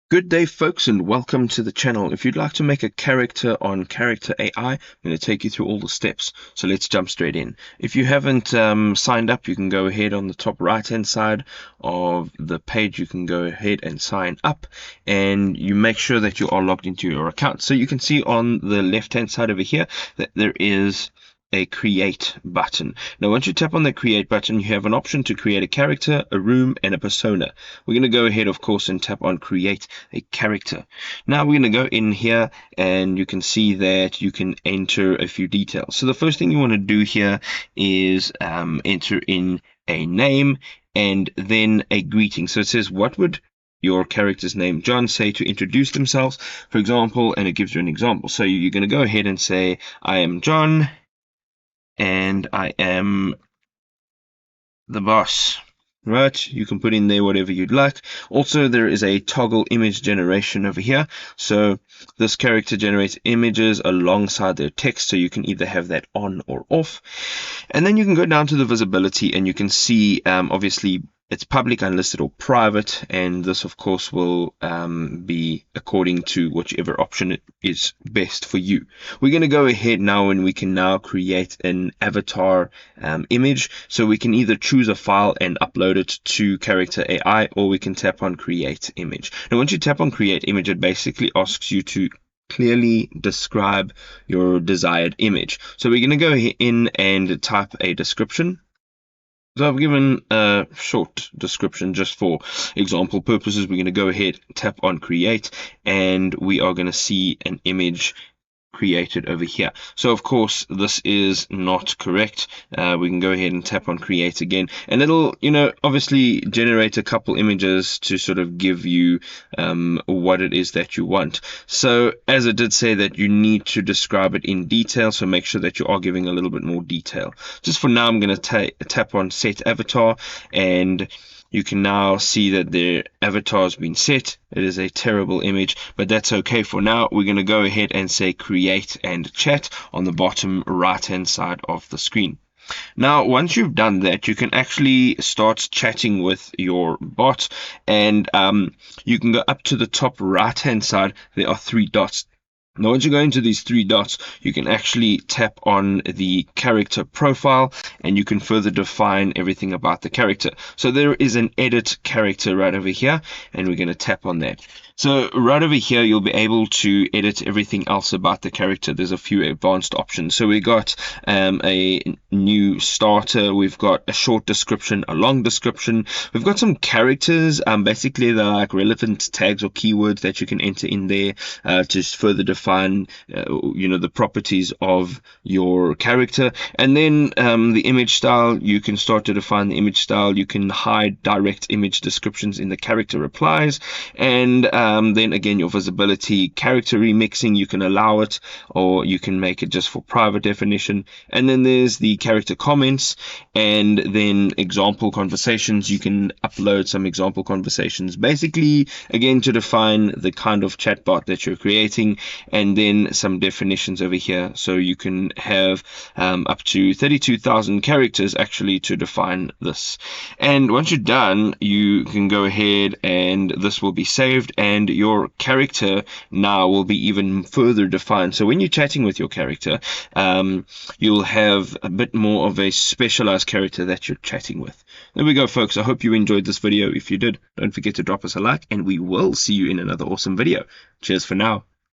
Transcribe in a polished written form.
Good day, folks, and welcome to the channel. If you'd like to make a character on Character.ai, I'm going to take you through all the steps. So let's jump straight in. If you haven't signed up, you can go ahead on the top right-hand side of the page. You can go ahead and sign up, and you make sure that you are logged into your account. So you can see on the left-hand side over here that there is a create button. Now once you tap on the create button, you have an option to create a character, a room, and a persona. We're going to go ahead, of course, and tap on create a character. Now we're going to go in here, and you can see that you can enter a few details. So the first thing you want to do here is enter in a name and then a greeting. So it says, what would your character's name John say to introduce themselves, for example, and it gives you an example. So you're going to go ahead and say, I am John and I am the boss. Right, you can put in there whatever you'd like. Also, there is a toggle image generation over here. So this character generates images alongside their text, so you can either have that on or off. And then you can go down to the visibility, and you can see obviously it's public, unlisted, or private, and this of course will be according to whichever option is best for you. We're going to go ahead now, and we can now create an avatar image. So we can either choose a file and upload it to Character.ai, or we can tap on create image. Now once you tap on create image, it basically asks you to clearly describe your desired image. So we're going to go in and type a description. So I've given a short description just for example purposes. We're going to go ahead, tap on create, and we are going to see an image created over here. So of course this is not correct. We can go ahead and tap on create again, and it'll obviously generate a couple images to sort of give you what it is that you want. So as it did say that you need to describe it in detail, so make sure that you are giving a little bit more detail. Just for now, I'm going to tap on set avatar, and you can now see that their avatar has been set. It is a terrible image, but that's okay for now. We're going to go ahead and say create and chat on the bottom right hand side of the screen. Now once you've done that, you can actually start chatting with your bot, and you can go up to the top right hand side. There are three dots. Now once you go into these three dots, you can actually tap on the character profile, and you can further define everything about the character. So there is an edit character right over here, and we're going to tap on that. So right over here, you'll be able to edit everything else about the character. There's a few advanced options. So we got a new starter, we've got a short description, a long description, we've got some characters. Basically they're like relevant tags or keywords that you can enter in there to further define the properties of your character. And then the image style, you can start to define the image style. You can hide direct image descriptions in the character replies, and then again your visibility. Character remixing, you can allow it, or you can make it just for private definition. And then there's the character comments, and then example conversations. You can upload some example conversations, basically again to define the kind of chatbot that you're creating. And then some definitions over here, so you can have up to 32,000 characters actually to define this. And once you're done, you can go ahead, and this will be saved, and your character now will be even further defined. So when you're chatting with your character, you'll have a bit more of a specialized character that you're chatting with. There we go, folks. I hope you enjoyed this video. If you did, don't forget to drop us a like, and we will see you in another awesome video. Cheers for now.